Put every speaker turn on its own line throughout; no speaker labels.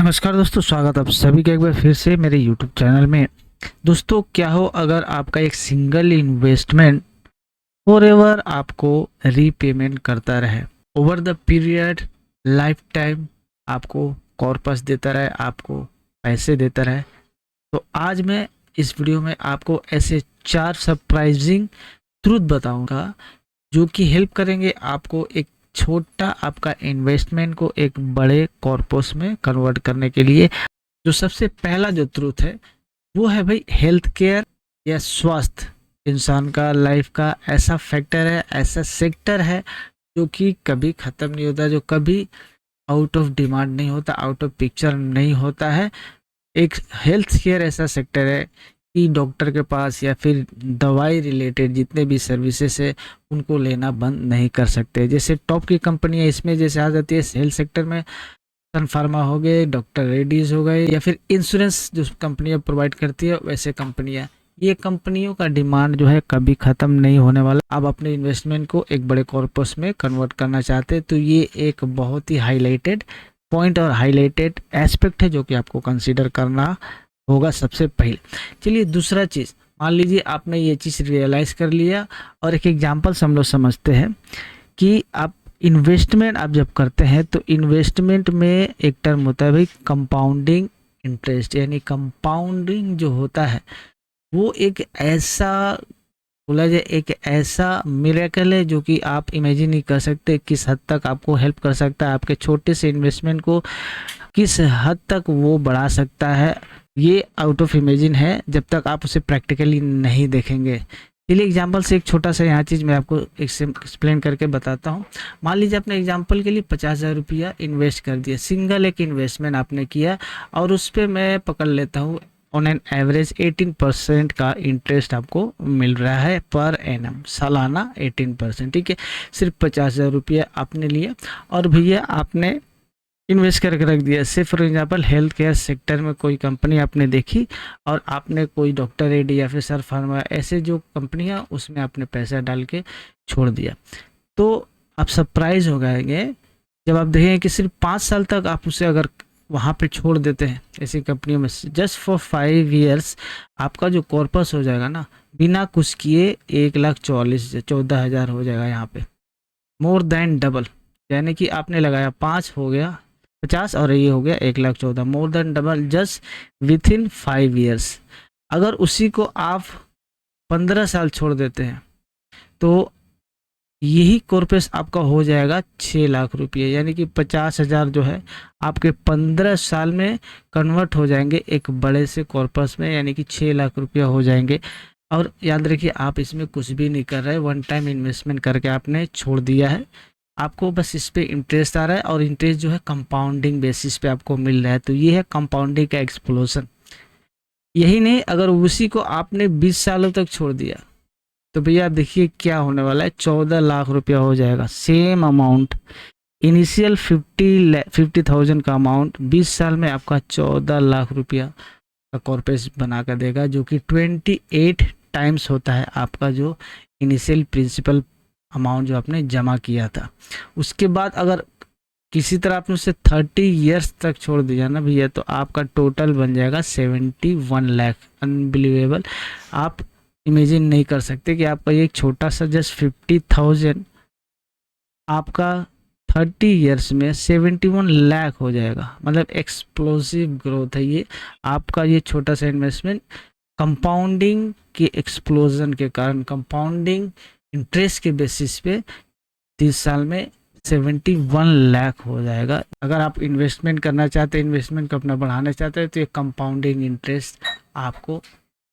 नमस्कार दोस्तों, स्वागत आप सभी का एक बार फिर से मेरे YouTube चैनल में। दोस्तों, क्या हो अगर आपका एक सिंगल इन्वेस्टमेंट फॉरएवर आपको रीपेमेंट करता रहे, over the period life time आपको कॉर्पस देता रहे, आपको पैसे देता रहे। तो आज मैं इस वीडियो में आपको ऐसे 4 सरप्राइजिंग ट्रूथ बताऊंगा जो कि हेल्प करेंगे आपको एक छोटा आपका इन्वेस्टमेंट को एक बड़े कॉर्पस में कन्वर्ट करने के लिए। जो सबसे पहला जो ट्रूथ है वो है भाई, हेल्थ केयर या स्वास्थ्य इंसान का लाइफ का ऐसा फैक्टर है, ऐसा सेक्टर है जो कि कभी खत्म नहीं होता, जो कभी आउट ऑफ डिमांड नहीं होता, आउट ऑफ पिक्चर नहीं होता है। एक हेल्थ केयर ऐसा सेक्टर है कि डॉक्टर के पास या फिर दवाई रिलेटेड जितने भी सर्विसेज है उनको लेना बंद नहीं कर सकते। जैसे टॉप की कंपनियां इसमें जैसे आ जाती है हेल्थ सेक्टर में, सन फार्मा हो गए, डॉक्टर रेड्डीज हो गए, या फिर इंश्योरेंस जो कंपनियां प्रोवाइड करती है वैसे कंपनियां। ये कंपनियों का डिमांड जो है कभी ख़त्म नहीं होने वाला। आप अपने इन्वेस्टमेंट को एक बड़े कॉर्पस में कन्वर्ट करना चाहते हैं तो ये एक बहुत ही हाईलाइटेड पॉइंट और हाईलाइटेड एस्पेक्ट है जो कि आपको कंसीडर करना होगा सबसे पहले। चलिए दूसरा चीज़, मान लीजिए आपने ये चीज़ रियलाइज़ कर लिया और एक एग्जाम्पल से हम लोग समझते हैं कि आप इन्वेस्टमेंट आप जब करते हैं तो इन्वेस्टमेंट में एक टर्म होता है भाई, कंपाउंडिंग इंटरेस्ट। यानी कंपाउंडिंग जो होता है वो एक ऐसा, बोला जाए एक ऐसा मिरेकल है जो कि आप इमेजिन नहीं कर सकते किस हद तक आपको हेल्प कर सकता है, आपके छोटे से इन्वेस्टमेंट को किस हद तक वो बढ़ा सकता है। ये आउट ऑफ इमेजिन है जब तक आप उसे प्रैक्टिकली नहीं देखेंगे। चलिए एग्जांपल से एक छोटा सा यहाँ चीज़ मैं आपको एक्सप्लेन करके बताता हूँ। मान लीजिए आपने एग्जांपल के लिए 50,000 रुपया इन्वेस्ट कर दिया, सिंगल एक इन्वेस्टमेंट आपने किया और उस पर मैं पकड़ लेता हूँ ऑन एन एवरेज 18% का इंटरेस्ट आपको मिल रहा है पर एनम, सालाना 18%। ठीक है, सिर्फ 50,000 रुपया आपने लिया और भैया आपने इन्वेस्ट करके रख दिया। से for example health care sector में कोई कंपनी आपने देखी और आपने कोई डॉक्टर रेड्डी या फिर सर फार्मा ऐसे जो कंपनियां उसमें आपने पैसा डाल के छोड़ दिया। तो आप सरप्राइज हो जाएंगे जब आप देखेंगे कि सिर्फ 5 साल तक आप उसे अगर वहाँ पे छोड़ देते हैं ऐसी कंपनियों में, जस्ट फॉर 5 ईयर्स आपका जो कॉर्पस हो जाएगा ना, बिना कुछ किए 1,44,14,000 हो जाएगा यहाँ पे, मोर देन डबल। यानी कि आपने लगाया 5 हो गया 50 और ये हो गया 1,14,000, more than double just with in 5 years. अगर उसी को आप 15 साल छोड़ देते हैं तो यही कॉर्पस आपका हो जाएगा 6 लाख रुपये। यानी कि 50,000 जो है आपके 15 साल में कन्वर्ट हो जाएंगे एक बड़े से कॉर्पस में, यानी कि 6 लाख रुपया हो जाएंगे। और याद रखिए आप इसमें कुछ भी नहीं कर रहे, वन टाइम इन्वेस्टमेंट करके आपने छोड़ दिया है, आपको बस इस पे इंटरेस्ट आ रहा है और इंटरेस्ट जो है कंपाउंडिंग बेसिस पे आपको मिल रहा है। तो ये है कंपाउंडिंग का एक्सप्लोजन। यही नहीं, अगर उसी को आपने 20 सालों तक छोड़ दिया तो भैया देखिए क्या होने वाला है, 14 लाख रुपया हो जाएगा। सेम अमाउंट, इनिशियल 50,000 का अमाउंट 20 साल में आपका 14 लाख रुपया का कॉर्पस बना कर देगा, जो कि 28 टाइम्स होता है आपका जो इनिशियल प्रिंसिपल अमाउंट जो आपने जमा किया था। उसके बाद अगर किसी तरह आपने उसे 30 ईयर्स तक छोड़ दिया ना भैया, तो आपका टोटल बन जाएगा 71 लाख। अनबिलीवेबल, आप इमेजिन नहीं कर सकते कि आपका एक छोटा सा जस्ट 50,000 आपका 30 ईयर्स में 71 लाख हो जाएगा। मतलब एक्सप्लोसिव ग्रोथ है ये आपका, ये छोटा सा इन्वेस्टमेंट कंपाउंडिंग के एक्सप्लोजन के कारण, कंपाउंडिंग इंटरेस्ट के बेसिस पे 30 साल में 71 लाख हो जाएगा। अगर आप इन्वेस्टमेंट करना चाहते हैं, इन्वेस्टमेंट को अपना बढ़ाना चाहते हैं, तो ये कंपाउंडिंग इंटरेस्ट आपको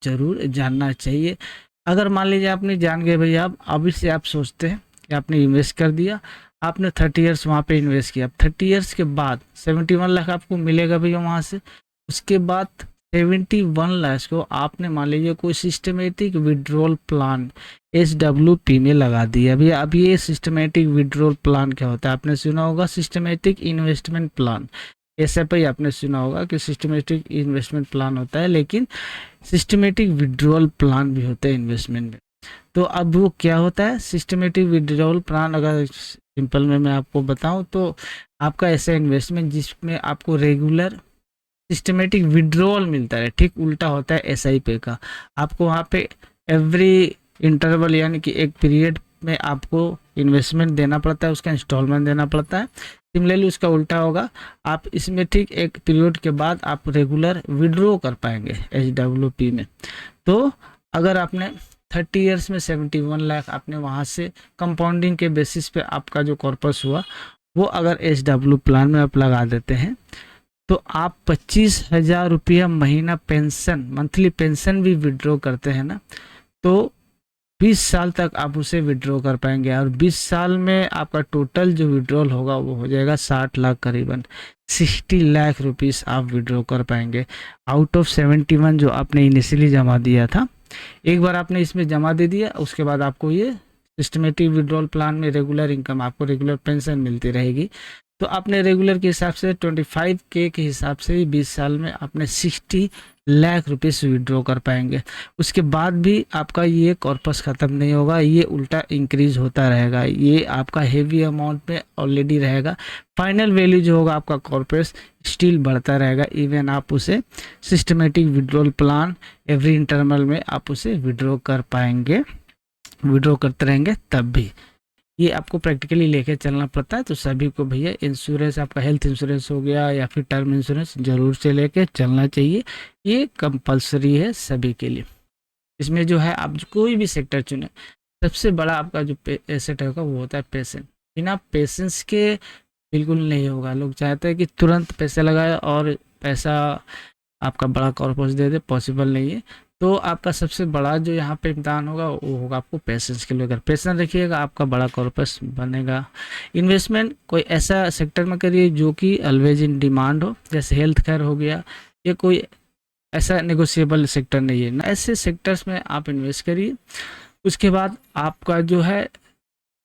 ज़रूर जानना चाहिए। अगर मान लीजिए आपने जान गए भैया, आप अभी से आप सोचते हैं कि आपने इन्वेस्ट कर दिया, आपने 30 ईयर्स वहाँ पे इन्वेस्ट किया, 30 ईयर्स के बाद 71 लाख आपको मिलेगा भैया वहाँ से। उसके बाद 71 लाख को आपने मान लीजिए कोई सिस्टमेटिक विड्रॉल प्लान SWP में लगा दिया भैया। अब ये सिस्टमेटिक विड्रॉल प्लान क्या होता है, आपने सुना होगा सिस्टमेटिक इन्वेस्टमेंट प्लान, SIP आपने सुना होगा कि सिस्टमेटिक इन्वेस्टमेंट प्लान होता है, लेकिन सिस्टमेटिक विड्रॉल प्लान भी होता है इन्वेस्टमेंट में। तो अब वो क्या होता है सिस्टमेटिक विड्रॉल प्लान, अगर सिंपल में मैं आपको बताऊं तो आपका ऐसा इन्वेस्टमेंट जिसमें आपको रेगुलर सिस्टमेटिक विड्रॉल मिलता है, ठीक उल्टा होता है SIP का। आपको वहाँ पे एवरी इंटरवल यानी कि एक पीरियड में आपको इन्वेस्टमेंट देना पड़ता है, उसका इंस्टॉलमेंट देना पड़ता है। सिमिलरली उसका उल्टा होगा, आप इसमें ठीक एक पीरियड के बाद आप रेगुलर विड्रॉ कर पाएंगे HWP में। तो अगर आपने 30 इयर्स में 71 लाख आपने वहाँ से कंपाउंडिंग के बेसिस पे आपका जो कॉर्पस हुआ वो अगर SW प्लान में आप लगा देते हैं तो आप 25,000 रुपया महीना पेंशन, मंथली पेंशन भी विड्रॉ करते हैं ना, तो 20 साल तक आप उसे विड्रॉ कर पाएंगे। और 20 साल में आपका टोटल जो विड्रॉल होगा वो हो जाएगा 60 लाख, करीबन 60 लाख रुपीस आप विड्रॉ कर पाएंगे आउट ऑफ 71 जो आपने इनिशियली जमा दिया था। एक बार आपने इसमें जमा दे दिया, उसके बाद आपको ये सिस्टमेटिक विड्रॉल प्लान में रेगुलर इनकम, आपको रेगुलर पेंशन मिलती रहेगी। तो आपने रेगुलर के हिसाब से 25K के हिसाब से 20 साल में आपने 60 लाख रुपीस विड्रॉ कर पाएंगे। उसके बाद भी आपका ये कॉर्पस ख़त्म नहीं होगा, ये उल्टा इंक्रीज होता रहेगा, ये आपका हेवी अमाउंट में ऑलरेडी रहेगा। फाइनल वैल्यू जो होगा आपका कॉर्पस स्टिल बढ़ता रहेगा, इवन आप उसे systematic withdrawal plan every interval में आप उसे विड्रॉ कर पाएंगे, विड्रॉ करते रहेंगे तब भी। ये आपको प्रैक्टिकली लेके चलना पड़ता है। तो सभी को भैया इंश्योरेंस, आपका हेल्थ इंश्योरेंस हो गया या फिर टर्म इंश्योरेंस, जरूर से लेके चलना चाहिए, ये कंपलसरी है सभी के लिए। इसमें जो है आप कोई भी सेक्टर चुने, सबसे बड़ा आपका जो एसेट होगा वो होता है पेशेंस। बिना पेशेंस के बिल्कुल नहीं होगा। लोग चाहते हैं कि तुरंत पैसे लगाए और पैसा आपका बड़ा कॉर्पस दे दे, पॉसिबल नहीं है। तो आपका सबसे बड़ा जो यहाँ पे इम्तहान होगा वो होगा आपको पेशेंस के लिए। अगर पेशेंस रखिएगा आपका बड़ा कॉर्पस बनेगा। इन्वेस्टमेंट कोई ऐसा सेक्टर में करिए जो कि ऑलवेज इन डिमांड हो, जैसे हेल्थ केयर हो गया, ये कोई ऐसा नेगोशिएबल सेक्टर नहीं है ना, ऐसे सेक्टर्स में आप इन्वेस्ट करिए। उसके बाद आपका जो है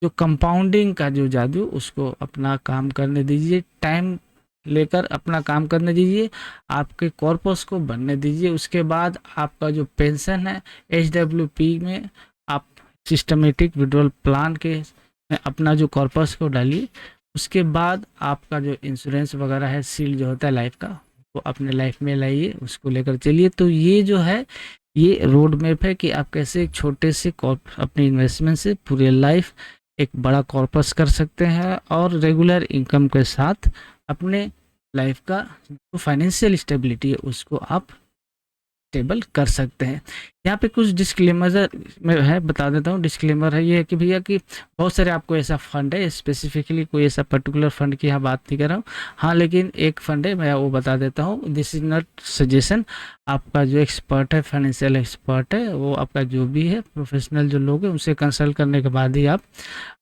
जो कंपाउंडिंग का जो जादू, उसको अपना काम करने दीजिए, टाइम लेकर अपना काम करने दीजिए, आपके कॉर्पस को बनने दीजिए। उसके बाद आपका जो पेंशन है HWP में आप सिस्टमेटिक विड्रॉल प्लान के अपना जो कॉर्पस को डालिए। उसके बाद आपका जो इंश्योरेंस वगैरह है, सील जो होता है लाइफ का, वो अपने लाइफ में लाइए, उसको लेकर चलिए। तो ये जो है ये रोड मैप है कि आप कैसे एक छोटे से अपने इन्वेस्टमेंट से पूरे लाइफ एक बड़ा कॉर्पस कर सकते हैं और रेगुलर इनकम के साथ अपने लाइफ का जो फाइनेंशियल स्टेबिलिटी है उसको आप स्टेबल कर सकते हैं। यहाँ पे कुछ डिस्क्लेमर में है, बता देता हूँ। डिस्क्लेमर है ये है कि भैया कि बहुत सारे आपको ऐसा फंड है, स्पेसिफिकली कोई ऐसा पर्टिकुलर फंड की यहाँ बात नहीं कर रहा हूँ, हाँ, लेकिन एक फंड है, मैं वो बता देता हूँ। This is not suggestion. आपका जो एक्सपर्ट है, फाइनेंशियल एक्सपर्ट है, वो आपका जो भी है प्रोफेशनल जो लोग हैं उनसे कंसल्ट करने के बाद ही आप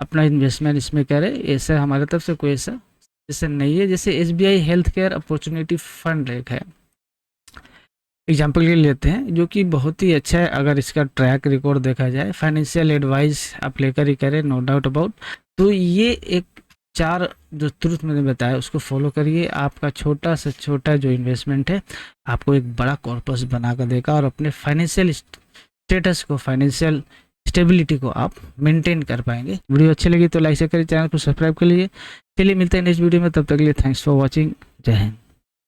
अपना इन्वेस्टमेंट इसमें करें। ऐसा हमारे तरफ से कोई ऐसा जैसे नहीं है। जैसे SBI health care opportunity fund एक है, एग्जाम्पल के लिए लेते हैं, जो कि बहुत ही अच्छा है। अगर इसका ट्रैक रिकॉर्ड देखा जाए, फाइनेंशियल एडवाइस आप लेकर ही करें, नो डाउट अबाउट। तो ये एक 4 जो ट्रुथ मैंने बताया उसको फॉलो करिए, आपका छोटा से छोटा जो इन्वेस्टमेंट है आपको एक बड़ा कॉर्पस बना कर देगा और अपने फाइनेंशियल स्टेटस को, फाइनेंशियल स्टेबिलिटी को आप मेंटेन कर पाएंगे। वीडियो अच्छी लगी तो लाइक शेयर करिए, चैनल को सब्सक्राइब कर लीजिए। चलिए मिलते हैं नेक्स्ट वीडियो में, तब तक के लिए थैंक्स फॉर वॉचिंग। जय हिंद।